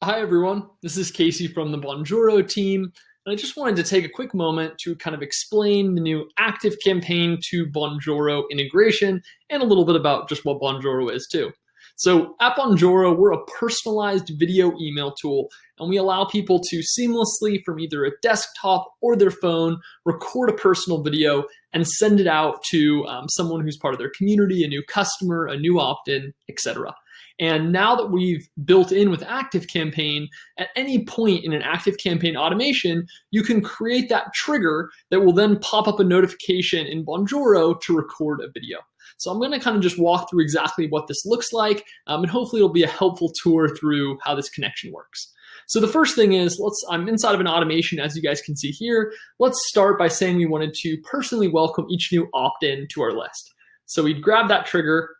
Hi everyone, this is Casey from the Bonjoro team, and I just wanted to take a quick moment to kind of explain the new ActiveCampaign to Bonjoro integration and a little bit about just what Bonjoro is too. So at Bonjoro, we're a personalized video email tool, and we allow people to seamlessly from either a desktop or their phone record a personal video and send it out to someone who's part of their community, a new customer, a new opt-in, etc. And now that we've built in with ActiveCampaign, at any point in an ActiveCampaign automation, you can create that trigger that will then pop up a notification in Bonjoro to record a video. So I'm going to kind of just walk through exactly what this looks like, and hopefully it'll be a helpful tour through how this connection works. So the first thing is, I'm inside of an automation, as you guys can see here. Let's start by saying we wanted to personally welcome each new opt-in to our list. So we'd grab that trigger,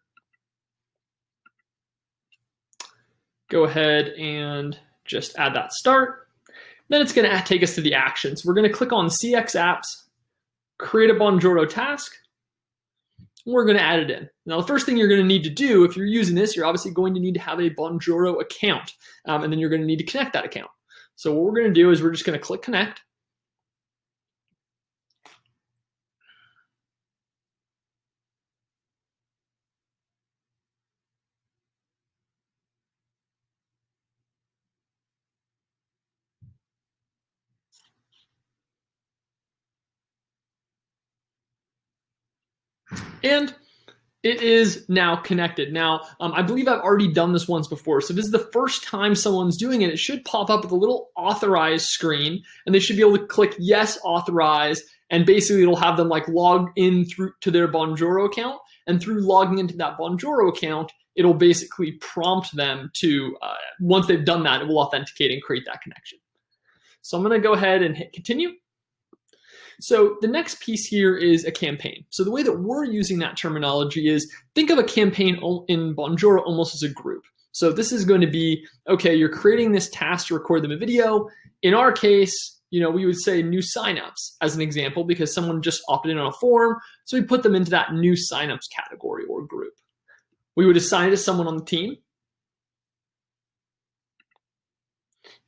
go ahead and just add that start. Then it's going to take us to the actions. We're going to click on CX Apps, create a Bonjoro task, and we're going to add it in. Now, the first thing you're going to need to do, if you're using this, you're obviously going to need to have a Bonjoro account, and then you're going to need to connect that account. So what we're going to do is we're just going to click Connect. And it is now connected. Now, I believe I've already done this once before. So if this is the first time someone's doing it, it should pop up with a little authorize screen, and they should be able to click yes, authorize, and basically it'll have them like log in through to their Bonjoro account. And through logging into that Bonjoro account, it'll basically prompt them to, once they've done that, it will authenticate and create that connection. So I'm going to go ahead and hit continue. So the next piece here is a campaign. So the way that we're using that terminology is, think of a campaign in Bonjoro almost as a group. So this is going to be, okay, you're creating this task to record them a video. In our case, we would say new signups as an example, because someone just opted in on a form. So we put them into that new signups category or group. We would assign it to someone on the team.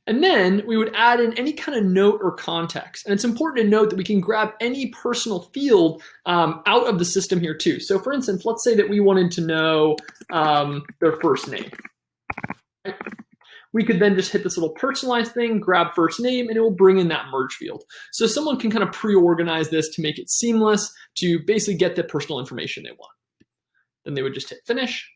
And then we would add in any kind of note or context. And it's important to note that we can grab any personal field out of the system here too. So for instance, let's say that we wanted to know their first name. We could then just hit this little personalized thing, grab first name, and it will bring in that merge field. So someone can kind of pre-organize this to make it seamless to basically get the personal information they want. Then they would just hit finish.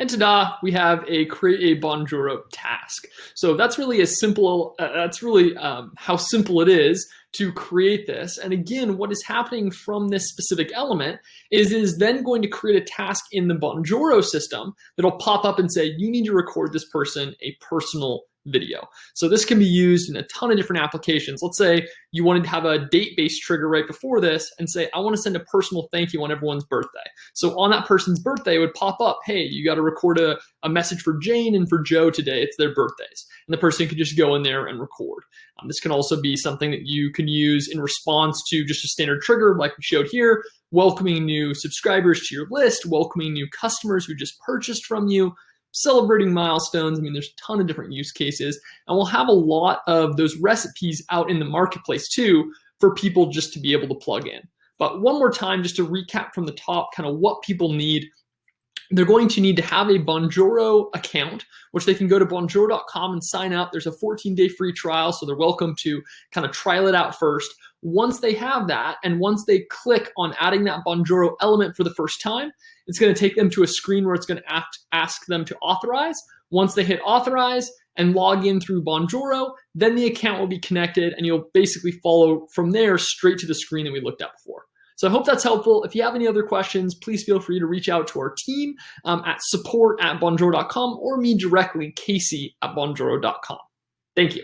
And ta-da, we have a create a Bonjoro task. So that's really as simple, how simple it is to create this. And again, what is happening from this specific element is then going to create a task in the Bonjoro system that'll pop up and say, you need to record this person a personal video. So this can be used in a ton of different applications. Let's say you wanted to have a date-based trigger right before this and say, I want to send a personal thank you on everyone's birthday. So on that person's birthday, it would pop up, hey, you got to record a message for Jane and for Joe today. It's their birthdays. And the person could just go in there and record. This can also be something that you can use in response to just a standard trigger like we showed here, welcoming new subscribers to your list, welcoming new customers who just purchased from you, celebrating milestones. I mean, there's a ton of different use cases, and we'll have a lot of those recipes out in the marketplace too for people just to be able to plug in. But one more time, just to recap from the top, kind of what people need. They're going to need to have a Bonjoro account, which they can go to bonjoro.com and sign up. There's a 14-day free trial, so they're welcome to kind of trial it out first. Once they have that, and once they click on adding that Bonjoro element for the first time, it's going to take them to a screen where it's going to ask them to authorize. Once they hit authorize and log in through Bonjoro, then the account will be connected, and you'll basically follow from there straight to the screen that we looked at before. So I hope that's helpful. If you have any other questions, please feel free to reach out to our team at support@bonjoro.com or me directly, Casey@bonjoro.com. Thank you.